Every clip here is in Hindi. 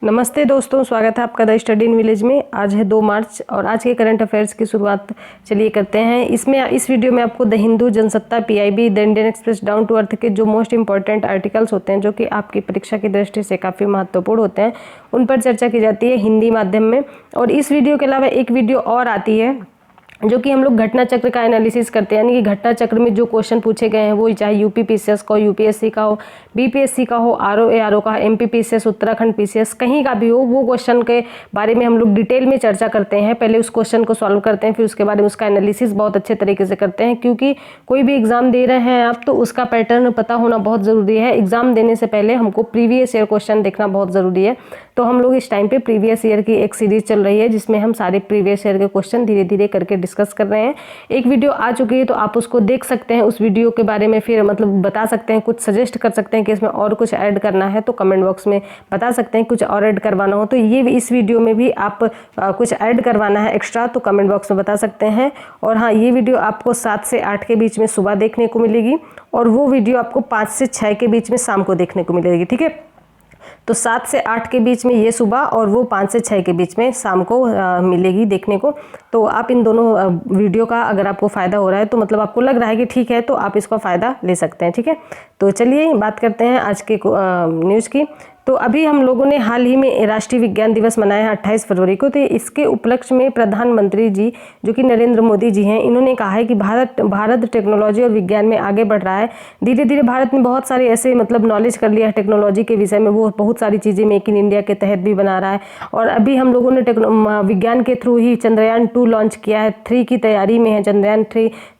नमस्ते दोस्तों, स्वागत है आपका द स्टडी इन विलेज में। आज है 2 मार्च और आज के करंट अफेयर्स की शुरुआत चलिए करते हैं। इस वीडियो में आपको the Hindu, Jansatta, PIB, the Indian Express, down to earth के जो मोस्ट इंपॉर्टेंट आर्टिकल्स होते हैं जो कि आपकी परीक्षा की दृष्टि से काफ़ी महत्वपूर्ण होते हैं, उन पर चर्चा की जाती है हिंदी माध्यम में। और इस वीडियो के अलावा एक वीडियो और आती है जो कि हम लोग घटना चक्र का एनालिसिस करते हैं, यानी कि घटना चक्र में जो क्वेश्चन पूछे गए हैं वो चाहे यूपी पीसीएस का हो, यूपीएससी का हो, बीपीएससी का हो, आरओ का, एमपी पीसीएस, उत्तराखंड पीसीएस, कहीं का भी हो, वो क्वेश्चन के बारे में हम लोग डिटेल में चर्चा करते हैं। पहले उस क्वेश्चन को सॉल्व करते हैं, फिर उसके बारे में उसका एनालिसिस बहुत अच्छे तरीके से करते हैं, क्योंकि कोई भी एग्जाम दे रहे हैं आप तो उसका पैटर्न पता होना बहुत ज़रूरी है। एग्जाम देने से पहले हमको प्रीवियस ईयर क्वेश्चन देखना बहुत ज़रूरी है। तो हम लोग इस टाइम पे प्रीवियस ईयर की एक सीरीज चल रही है जिसमें हम सारे प्रीवियस ईयर के क्वेश्चन धीरे धीरे करके डिस्कस कर रहे हैं। एक वीडियो आ चुकी है तो आप उसको देख सकते हैं, उस वीडियो के बारे में फिर मतलब बता सकते हैं, कुछ सजेस्ट कर सकते हैं कि इसमें और कुछ ऐड करना है तो कमेंट बॉक्स में बता सकते हैं। कुछ और ऐड करवाना हो तो ये इस वीडियो में भी आप कुछ ऐड करवाना है एक्स्ट्रा तो कमेंट बॉक्स में बता सकते हैं। और हाँ, ये वीडियो आपको 7 से 8 के बीच में सुबह देखने को मिलेगी और वो वीडियो आपको 5 से 6 के बीच में शाम को देखने को मिलेगी। ठीक है, तो 7 से 8 के बीच में ये सुबह और वो 5 से 6 के बीच में शाम को मिलेगी देखने को। तो आप इन दोनों वीडियो का अगर आपको फ़ायदा हो रहा है तो मतलब आपको लग रहा है कि ठीक है तो आप इसका फ़ायदा ले सकते हैं। ठीक है, तो चलिए बात करते हैं आज के न्यूज़ की। तो अभी हम लोगों ने हाल ही में राष्ट्रीय विज्ञान दिवस मनाया है 28 फरवरी को। तो इसके उपलक्ष्य में प्रधानमंत्री जी जो कि नरेंद्र मोदी जी हैं, इन्होंने कहा है कि भारत टेक्नोलॉजी और विज्ञान में आगे बढ़ रहा है। धीरे धीरे भारत ने बहुत सारे ऐसे मतलब नॉलेज कर लिया है टेक्नोलॉजी के विषय में, वो बहुत सारी चीज़ें मेक इन इंडिया के तहत भी बना रहा है। और अभी हम लोगों ने विज्ञान के थ्रू ही चंद्रयान 2 लॉन्च किया है, 3 की तैयारी में है, चंद्रयान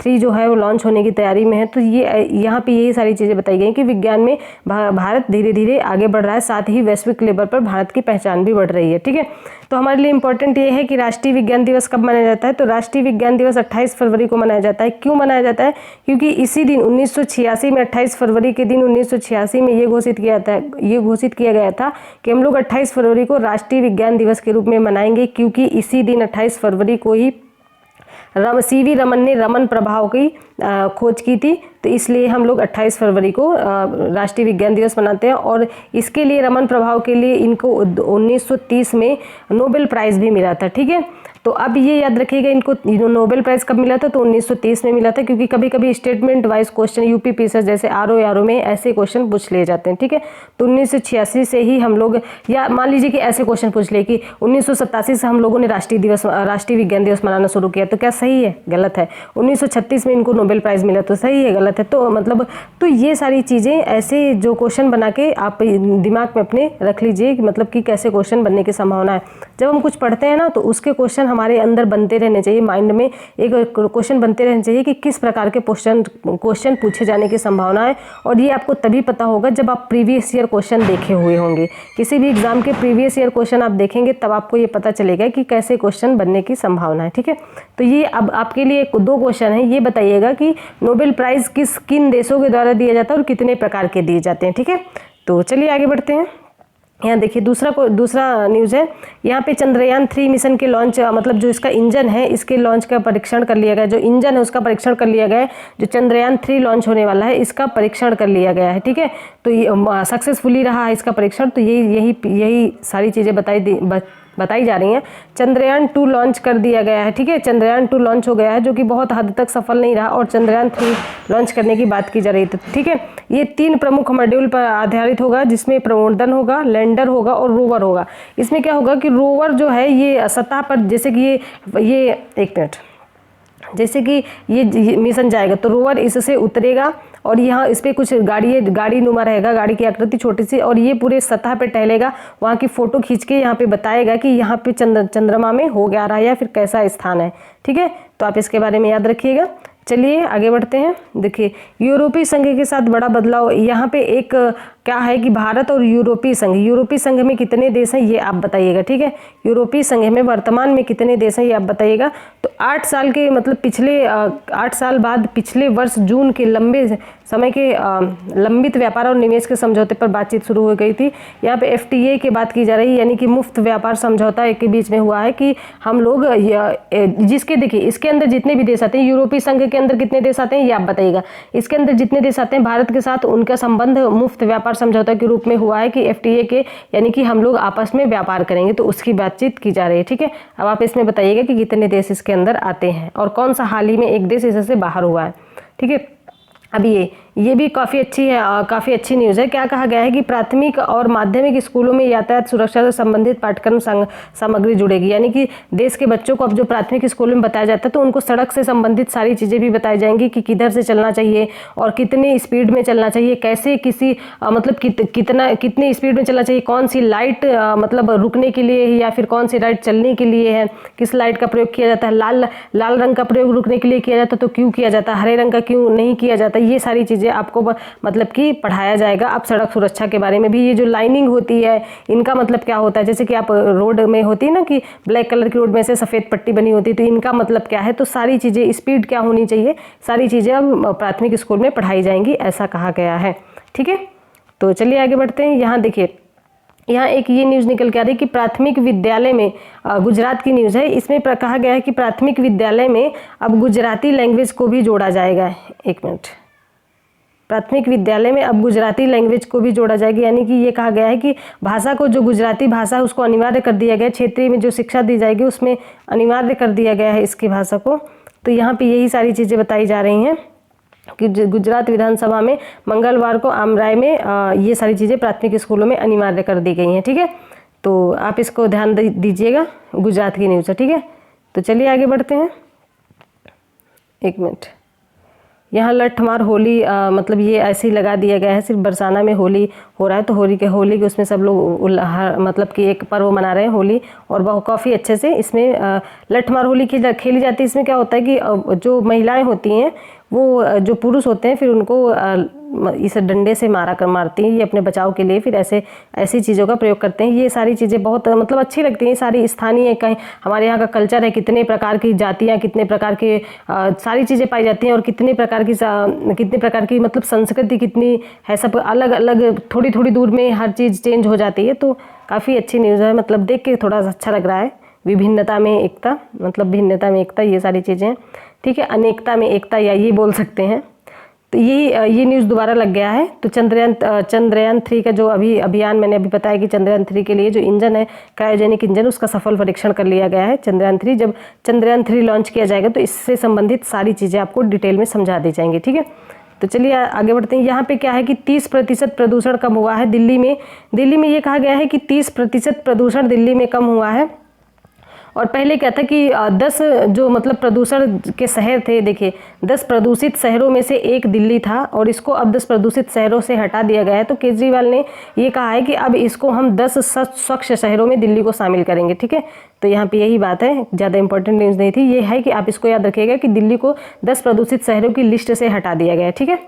3 जो है वो लॉन्च होने की तैयारी में है। तो ये यहाँ पे यही सारी चीज़ें बताई गई कि विज्ञान में भारत धीरे धीरे आगे बढ़ रहा है, साथ ही वैश्विक लेवल पर भारत की पहचान भी बढ़ रही है। ठीक है, तो हमारे लिए इंपॉर्टेंट ये है कि राष्ट्रीय विज्ञान दिवस कब मनाया जाता है। तो राष्ट्रीय विज्ञान दिवस 28 फरवरी को मनाया जाता है। क्यों मनाया जाता है? क्योंकि इसी दिन 1986 में 28 फरवरी के दिन 1986 में ये घोषित किया गया था कि हम लोग 28 फरवरी को राष्ट्रीय विज्ञान दिवस के रूप में मनाएंगे, क्योंकि इसी दिन 28 फरवरी को ही सीवी रमन ने रमन प्रभाव की खोज की थी। तो इसलिए हम लोग 28 फरवरी को राष्ट्रीय विज्ञान दिवस मनाते हैं। और इसके लिए रमन प्रभाव के लिए इनको 1930 में नोबेल प्राइज़ भी मिला था। ठीक है, तो अब ये याद रखिएगा इनको नोबेल प्राइज़ कब मिला था, तो 1930 में मिला था, क्योंकि कभी कभी statement wise question UP PCS जैसे आरओ में ऐसे क्वेश्चन पूछ लिए जाते हैं। ठीक है, तो 1986 से ही हम लोग, या मान लीजिए कि ऐसे क्वेश्चन पूछ ले कि 1987 से हम लोगों ने राष्ट्रीय विज्ञान दिवस मनाना शुरू किया, तो क्या सही है? गलत है। 1936 में इनको नोबेल प्राइज़ मिला, तो सही है? गलत है। तो मतलब तो ये सारी चीज़ें ऐसे जो क्वेश्चन बना के आप दिमाग में अपने रख लीजिए कि मतलब कि कैसे क्वेश्चन बनने की संभावना है। जब हम कुछ पढ़ते हैं ना तो उसके क्वेश्चन हमारे अंदर बनते रहने चाहिए, माइंड में एक क्वेश्चन बनते रहने चाहिए कि किस प्रकार के क्वेश्चन पूछे जाने की संभावना है। और ये आपको तभी पता होगा जब आप प्रीवियस ईयर क्वेश्चन देखे हुए होंगे। किसी भी एग्जाम के प्रीवियस ईयर क्वेश्चन आप देखेंगे तब आपको ये पता चलेगा कि कैसे क्वेश्चन बनने की संभावना है। ठीक है, तो ये अब आपके लिए 2 क्वेश्चन है, ये बताइएगा कि नोबेल प्राइज़ किन देशों के द्वारा दिया जाता है और कितने प्रकार के दिए जाते हैं। ठीक है, तो चलिए आगे बढ़ते हैं। यहाँ देखिए दूसरा न्यूज़ है। यहाँ पे चंद्रयान 3 मिशन के लॉन्च मतलब जो इसका इंजन है इसके लॉन्च का परीक्षण कर लिया गया। जो इंजन है उसका परीक्षण कर लिया गया है। जो चंद्रयान 3 लॉन्च होने वाला है इसका परीक्षण कर लिया गया है। ठीक है, तो ये सक्सेसफुली रहा है इसका परीक्षण। तो यही सारी चीज़ें बताई जा रही हैं। चंद्रयान 2 लॉन्च कर दिया गया है। ठीक है, चंद्रयान 2 लॉन्च हो गया है जो कि बहुत हद तक सफल नहीं रहा और चंद्रयान 3 लॉन्च करने की बात की जा रही थी। ठीक है, ये 3 प्रमुख मॉड्यूल पर आधारित होगा, जिसमें प्रमोदन होगा, लैंडर होगा और रोवर होगा। इसमें क्या होगा कि रोवर जो है ये सतह पर, जैसे कि ये एक मिनट, जैसे कि ये मिशन जाएगा तो रोवर इससे उतरेगा और यहाँ इस पर कुछ गाड़ी नुमा रहेगा, गाड़ी की आकृति छोटी सी, और ये पूरे सतह पे टहलेगा, वहाँ की फ़ोटो खींच के यहाँ पे बताएगा कि यहाँ पे चंद्रमा में हो गया रहा है या फिर कैसा स्थान है। ठीक है, तो आप इसके बारे में याद रखिएगा। चलिए आगे बढ़ते हैं। देखिए यूरोपीय संघ के साथ बड़ा बदलाव। यहाँ पे एक क्या है कि भारत और यूरोपीय संघ में कितने देश हैं ये आप बताइएगा। ठीक है, यूरोपीय संघ में वर्तमान में कितने देश हैं ये आप बताइएगा। तो 8 साल के मतलब 8 साल बाद पिछले वर्ष जून के लंबे समय के लंबित व्यापार और निवेश के समझौते पर बातचीत शुरू हो गई थी। यहाँ पे FTA की बात की जा रही है, यानी कि मुफ्त व्यापार समझौता के बीच में हुआ है कि हम लोग जिसके देखिए इसके अंदर जितने भी देश आते हैं, यूरोपीय संघ के अंदर कितने देश आते हैं ये आप बताइएगा। इसके अंदर जितने देश आते हैं भारत के साथ उनका संबंध मुफ्त व्यापार समझौता के रूप में हुआ है कि FTA के, यानी कि हम लोग आपस में व्यापार करेंगे, तो उसकी बातचीत की जा रही है। ठीक है, अब आप इसमें बताइएगा कि कितने देश इसके अंदर आते हैं और कौन सा हाल ही में एक देश इससे बाहर हुआ है। ठीक है, अब ये भी काफ़ी अच्छी है, काफ़ी अच्छी न्यूज़ है। क्या कहा गया है कि प्राथमिक और माध्यमिक स्कूलों में यातायात सुरक्षा से संबंधित पाठ्यक्रम सामग्री जुड़ेगी, यानी कि देश के बच्चों को अब जो प्राथमिक स्कूलों में बताया जाता है तो उनको सड़क से संबंधित सारी चीज़ें भी बताई जाएंगी कि किधर से चलना चाहिए और कितनी स्पीड में चलना चाहिए, कैसे किसी मतलब कितनी स्पीड में चलना चाहिए, कौन सी लाइट मतलब रुकने के लिए या फिर कौन सी लाइट चलने के लिए है, किस लाइट का प्रयोग किया जाता है, लाल रंग का प्रयोग रुकने के लिए किया जाता है तो क्यों किया जाता है, हरे रंग का क्यों नहीं किया जाता, ये सारी चीज़ें आपको मतलब कि पढ़ाया जाएगा। अब सड़क सुरक्षा के बारे में भी, ये जो लाइनिंग होती है इनका मतलब क्या होता है, जैसे कि आप रोड में होती है ना कि ब्लैक कलर की रोड में से सफ़ेद पट्टी बनी होती है, तो इनका मतलब क्या है, तो सारी चीज़ें, स्पीड क्या होनी चाहिए, सारी चीज़ें अब प्राथमिक स्कूल में पढ़ाई जाएंगी, ऐसा कहा गया है। ठीक है, तो चलिए आगे बढ़ते हैं। यहाँ देखिए, यहाँ एक ये न्यूज़ निकल के आ रही है कि प्राथमिक विद्यालय में, गुजरात की न्यूज़ है, इसमें कहा गया है कि प्राथमिक विद्यालय में अब गुजराती लैंग्वेज को भी जोड़ा जाएगा। एक मिनट, प्राथमिक विद्यालय में अब गुजराती लैंग्वेज को भी जोड़ा जाएगा, यानी कि ये कहा गया है कि भाषा को, जो गुजराती भाषा है उसको अनिवार्य कर दिया गया है, क्षेत्रीय में जो शिक्षा दी जाएगी उसमें अनिवार्य कर दिया गया है इसकी भाषा को। तो यहाँ पे यही सारी चीज़ें बताई जा रही हैं कि गुजरात विधानसभा में मंगलवार को आम राय में ये सारी चीज़ें प्राथमिक स्कूलों में अनिवार्य कर दी गई हैं। ठीक है, तो आप इसको ध्यान दीजिएगा, गुजरात की न्यूज़ है। ठीक है, तो चलिए आगे बढ़ते हैं। एक मिनट, यहाँ लठमार होली मतलब ये ऐसे ही लगा दिया गया है, सिर्फ बरसाना में होली हो रहा है तो होली के उसमें सब लोग मतलब कि एक पर्व मना रहे हैं होली, और बहुत काफ़ी अच्छे से इसमें लठमार होली खेली जाती है। इसमें क्या होता है कि जो महिलाएं होती हैं वो जो पुरुष होते हैं फिर उनको इस डंडे से मारती हैं, ये अपने बचाव के लिए फिर ऐसी चीज़ों का प्रयोग करते हैं। ये सारी चीज़ें बहुत मतलब अच्छी लगती हैं, सारी स्थानीय, कहीं हमारे यहाँ का कल्चर है, कितने प्रकार की जातियाँ, कितने प्रकार के सारी चीज़ें पाई जाती हैं और कितने प्रकार की मतलब संस्कृति कितनी है, सब अलग अलग, थोड़ी थोड़ी दूर में हर चीज़ चेंज हो जाती है। तो काफ़ी अच्छी न्यूज़ है, मतलब देख के थोड़ा अच्छा लग रहा है। विभिन्नता में एकता, मतलब भिन्नता में एकता, ये सारी चीज़ें। ठीक है, अनेकता में एकता, या ये बोल सकते हैं। तो ये न्यूज़ दोबारा लग गया है। तो चंद्रयान 3 का जो अभियान मैंने अभी बताया कि चंद्रयान 3 के लिए जो इंजन है, क्रायोजेनिक इंजन, उसका सफल परीक्षण कर लिया गया है। चंद्रयान 3, जब चंद्रयान 3 लॉन्च किया जाएगा तो इससे संबंधित सारी चीज़ें आपको डिटेल में समझा दी जाएंगी। ठीक है, तो चलिए आगे बढ़ते हैं। यहाँ पे क्या है कि 30% प्रदूषण कम हुआ है दिल्ली में ये कहा गया है कि 30% प्रदूषण दिल्ली में कम हुआ है। और पहले क्या था कि 10 जो मतलब प्रदूषण के शहर थे, देखिए 10 प्रदूषित शहरों में से एक दिल्ली था और इसको अब 10 प्रदूषित शहरों से हटा दिया गया है। तो केजरीवाल ने ये कहा है कि अब इसको हम 10 स्वच्छ शहरों में दिल्ली को शामिल करेंगे। ठीक है, तो यहाँ पे यही बात है, ज़्यादा इंपॉर्टेंट न्यूज़ नहीं थी, ये है कि आप इसको याद रखिएगा कि दिल्ली को 10 प्रदूषित शहरों की लिस्ट से हटा दिया गया है। ठीक है,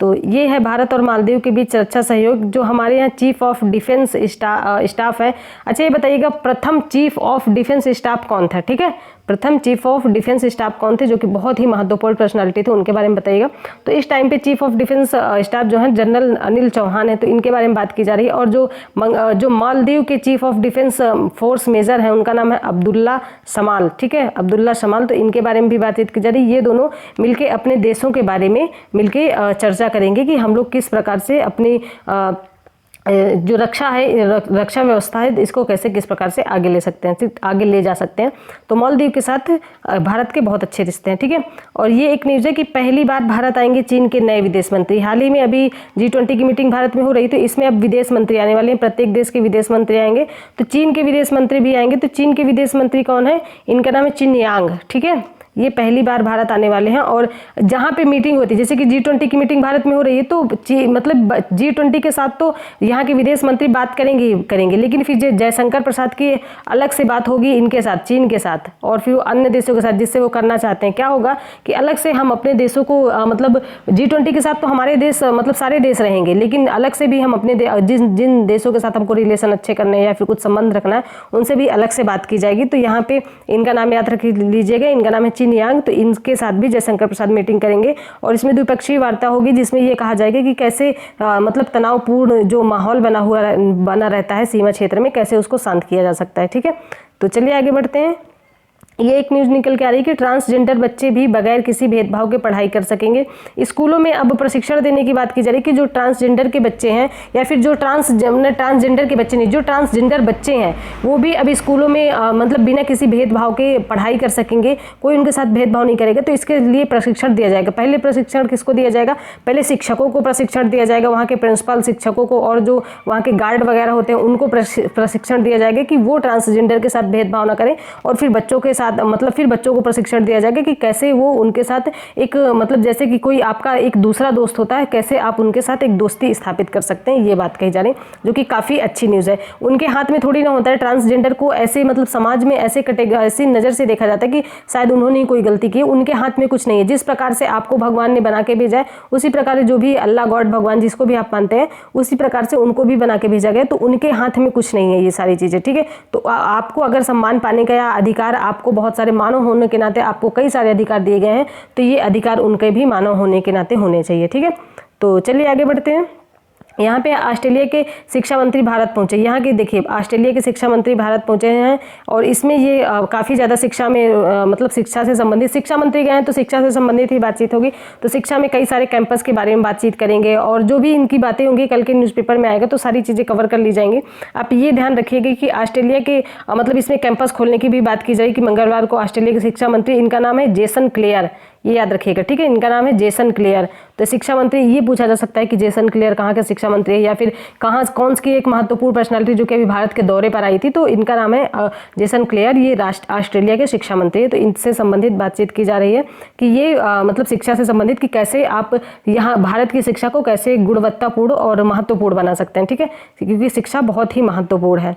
तो ये है भारत और मालदीव के बीच रक्षा सहयोग। जो हमारे यहाँ चीफ ऑफ डिफेंस स्टाफ है, अच्छा ये बताइएगा प्रथम चीफ ऑफ डिफेंस स्टाफ कौन था। ठीक है, प्रथम चीफ ऑफ डिफेंस स्टाफ कौन थे, जो कि बहुत ही महत्वपूर्ण पर्सनालिटी थे, उनके बारे में बताइएगा। तो इस टाइम पे चीफ ऑफ डिफेंस स्टाफ जो है जनरल अनिल चौहान है, तो इनके बारे में बात की जा रही है। और जो मालदीव के chief of defence force major है उनका नाम है अब्दुल्ला शमाल। ठीक है, अब्दुल्ला शमाल, तो इनके बारे में भी बातचीत की जा रही है। ये दोनों मिलके अपने देशों के बारे में मिलके चर्चा करेंगे कि हम लोग किस प्रकार से अपनी जो रक्षा व्यवस्था है इसको कैसे किस प्रकार से आगे ले सकते हैं, आगे ले जा सकते हैं। तो मालदीव के साथ भारत के बहुत अच्छे रिश्ते हैं। ठीक है, और ये एक न्यूज़ है कि पहली बार भारत आएंगे चीन के नए विदेश मंत्री। हाल ही में अभी G20 की मीटिंग भारत में हो रही, तो इसमें अब विदेश मंत्री आने वाले हैं, प्रत्येक देश के विदेश मंत्री आएंगे, तो चीन के विदेश मंत्री भी आएंगे। तो चीन के विदेश मंत्री कौन है, इनका नाम है चिन यांग। ठीक है, ये पहली बार भारत आने वाले हैं। और जहाँ पे मीटिंग होती है, जैसे कि G20 की मीटिंग भारत में हो रही है, तो मतलब G20 के साथ तो यहाँ के विदेश मंत्री बात करेंगे, लेकिन फिर जयशंकर प्रसाद की अलग से बात होगी इनके साथ, चीन के साथ, और फिर अन्य देशों के साथ जिससे वो करना चाहते हैं। क्या होगा कि अलग से हम अपने देशों को मतलब G20 के साथ तो हमारे देश मतलब सारे देश रहेंगे, लेकिन अलग से भी हम अपने जिन देशों के साथ हमको रिलेशन अच्छे करने हैं या फिर कुछ संबंध रखना है, उनसे भी अलग से बात की जाएगी। तो यहाँ पे इनका नाम याद रख लीजिएगा, इनका नाम है चिन यांग। तो इनके साथ भी जयशंकर प्रसाद मीटिंग करेंगे और इसमें द्विपक्षीय वार्ता होगी, जिसमें ये कहा जाएगा कि कैसे मतलब तनावपूर्ण जो माहौल बना रहता है सीमा क्षेत्र में, कैसे उसको शांत किया जा सकता है। ठीक है, तो चलिए आगे बढ़ते हैं। ये एक न्यूज़ निकल के आ रही है कि ट्रांसजेंडर बच्चे भी बगैर किसी भेदभाव के पढ़ाई कर सकेंगे। स्कूलों में अब प्रशिक्षण देने की बात की जा रही है कि जो ट्रांसजेंडर के बच्चे हैं या फिर जो ट्रांसजेंडर के बच्चे नहीं, जो ट्रांसजेंडर बच्चे हैं वो भी अब स्कूलों में मतलब बिना किसी भेदभाव के पढ़ाई कर सकेंगे, कोई उनके साथ भेदभाव नहीं करेगा। तो इसके लिए प्रशिक्षण दिया जाएगा। पहले प्रशिक्षण किसको दिया जाएगा? पहले शिक्षकों को प्रशिक्षण दिया जाएगा, वहाँ के प्रिंसिपल शिक्षकों को और जो वहाँ के गार्ड वगैरह होते हैं उनको प्रशिक्षण दिया जाएगा कि वो ट्रांसजेंडर के साथ भेदभाव ना करें। और फिर बच्चों के साथ मतलब फिर बच्चों को प्रशिक्षण दिया जाएगा कि कैसे वो उनके साथ एक मतलब जैसे कि कोई आपका एक दूसरा दोस्त होता है, कैसे आप उनके साथ एक दोस्ती स्थापित कर सकते हैं। ये बात कही जा रही है, जो कि काफ़ी अच्छी न्यूज़ है। उनके हाथ में थोड़ी ना होता है। ट्रांसजेंडर को ऐसे मतलब समाज में ऐसी नज़र से देखा जाता है कि शायद उन्होंने कोई गलती की, उनके हाथ में कुछ नहीं है। जिस प्रकार से आपको भगवान ने बना के भेजा है उसी प्रकार जो भी अल्लाह गॉड भगवान जिसको भी आप मानते हैं उसी प्रकार से उनको भी बना के भेजा गया। तो उनके हाथ में कुछ नहीं है ये सारी चीज़ें, ठीक है। तो आपको अगर सम्मान पाने का या अधिकार, आपको बहुत सारे मानव होने के नाते आपको कई सारे अधिकार दिए गए हैं, तो ये अधिकार उनके भी मानव होने के नाते होने चाहिए, ठीक है। तो चलिए आगे बढ़ते हैं। यहाँ पे ऑस्ट्रेलिया के शिक्षा मंत्री भारत पहुँचे। यहाँ के देखिए ऑस्ट्रेलिया के शिक्षा मंत्री भारत पहुँचे हैं और इसमें ये काफ़ी ज़्यादा शिक्षा में मतलब शिक्षा से संबंधित, शिक्षा मंत्री गए हैं तो शिक्षा से संबंधित ही बातचीत होगी। तो शिक्षा में कई सारे कैंपस के बारे में बातचीत करेंगे और जो भी इनकी बातें होंगी कल के न्यूज़पेपर में आएगा तो सारी चीज़ें कवर कर ली जाएंगी। आप ये ध्यान रखिएगा कि ऑस्ट्रेलिया के मतलब इसमें कैंपस खोलने की भी बात की जाएगी कि मंगलवार को ऑस्ट्रेलिया के शिक्षा मंत्री, इनका नाम है जेसन क्लेयर, ये याद रखिएगा, ठीक है। इनका नाम है जेसन क्लेयर। तो शिक्षा मंत्री, ये पूछा जा सकता है कि जेसन क्लेयर कहाँ के शिक्षा मंत्री है या फिर कहाँ कौन सी एक महत्वपूर्ण पर्सनालिटी जो कि अभी भारत के दौरे पर आई थी। तो इनका नाम है जेसन क्लेयर, ये ऑस्ट्रेलिया के शिक्षा मंत्री है। तो इनसे संबंधित बातचीत की जा रही है कि ये मतलब शिक्षा से संबंधित कि कैसे आप यहाँ भारत की शिक्षा को कैसे गुणवत्तापूर्ण और महत्वपूर्ण बना सकते हैं, ठीक है, क्योंकि शिक्षा बहुत ही महत्वपूर्ण है।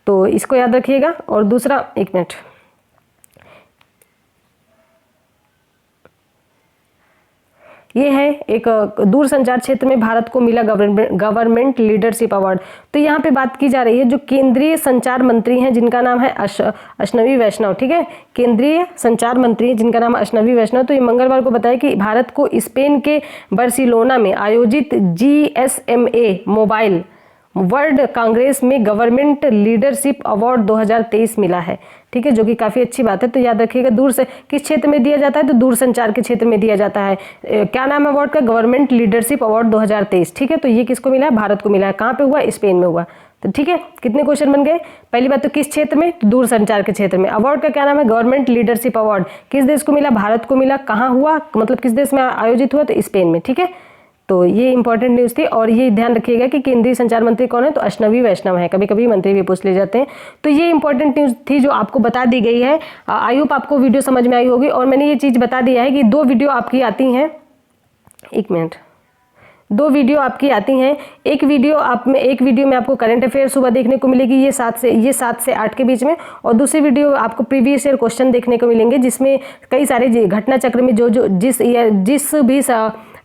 तो इसको याद रखिएगा। और दूसरा, एक मिनट, ये है एक दूरसंचार क्षेत्र में भारत को मिला गवर्नमेंट लीडरशिप अवार्ड। तो यहाँ पे बात की जा रही है जो केंद्रीय संचार मंत्री हैं जिनका नाम है अश्विनी वैष्णव, ठीक है। केंद्रीय संचार मंत्री जिनका नाम है अश्विनी वैष्णव। तो ये मंगलवार को बताया कि भारत को स्पेन के बार्सिलोना में आयोजित GSMA मोबाइल वर्ल्ड कांग्रेस में गवर्नमेंट लीडरशिप अवार्ड 2023 मिला है, ठीक है, जो कि काफ़ी अच्छी बात है। तो याद रखिएगा दूर से किस क्षेत्र में दिया जाता है, तो दूरसंचार के क्षेत्र में दिया जाता है। क्या नाम है अवार्ड का? गवर्नमेंट लीडरशिप अवार्ड 2023, ठीक है। तो ये किसको मिला है? भारत को मिला है। कहाँ पे हुआ? स्पेन में हुआ। तो ठीक है, कितने क्वेश्चन बन गए? पहली बात तो किस क्षेत्र में? तो दूरसंचार के क्षेत्र में। अवार्ड का क्या नाम है? Government leadership award. किस देश को मिला? भारत को मिला। कहाँ हुआ, मतलब किस देश में आयोजित हुआ? तो स्पेन में, ठीक है। तो ये इंपॉर्टेंट न्यूज़ थी। और ये ध्यान रखिएगा कि केंद्रीय संचार मंत्री कौन है? तो अश्विनी वैष्णव है। कभी कभी मंत्री भी पूछ ले जाते हैं। तो ये इंपॉर्टेंट न्यूज़ थी जो आपको बता दी गई है। आई होप आपको वीडियो समझ में आई होगी। और मैंने ये चीज़ बता दिया है कि 2 वीडियो आपकी आती हैं, 1 मिनट, 2 वीडियो आपकी आती हैं। एक वीडियो में आपको करंट अफेयर सुबह देखने को मिलेगी, ये 7 से 8 के बीच में। और दूसरी वीडियो आपको प्रीवियस ईयर क्वेश्चन देखने को मिलेंगे जिसमें कई सारे घटना चक्र में जो जिस भी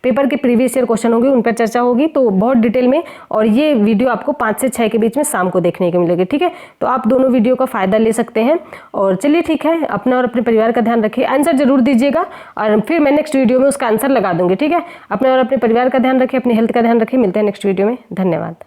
पेपर के प्रीवियस ईयर क्वेश्चन होंगे उन पर चर्चा होगी, तो बहुत डिटेल में। और ये वीडियो आपको 5 से 6 के बीच में शाम को देखने को मिलेगी, ठीक है। तो आप दोनों वीडियो का फ़ायदा ले सकते हैं। और चलिए ठीक है, अपना और अपने परिवार का ध्यान रखिए। आंसर जरूर दीजिएगा और फिर मैं नेक्स्ट वीडियो में उसका आंसर लगा दूंगी, ठीक है। अपने और अपने परिवार का ध्यान रखिए, अपनी हेल्थ का ध्यान रखिए। मिलते हैं नेक्स्ट वीडियो में। धन्यवाद।